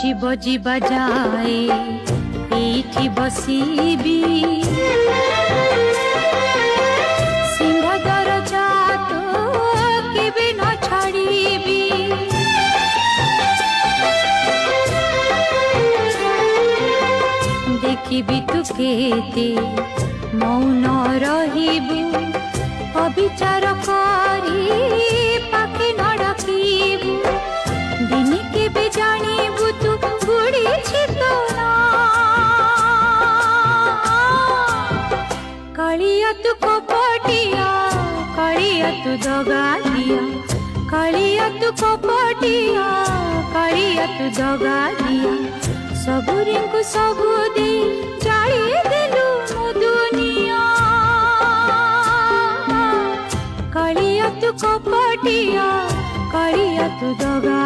जीव जीवा जाए एठी बसीबी सिंहदर जात केबे न छाड़ीबी देखिबी तू केते मौन रहिबू अविचार करी पाखे न डाकिबू दिन केबे जानिबू तू बुढ़ी छितो ना कालिया तू कपटिया कालिया तू दगा दिया कालिया तू कपटिया कालिया तू दगा दिया सबुरी को सबू दे जाई देलु मो दुनिया कालिया तू कपटिया कालिया तू दगा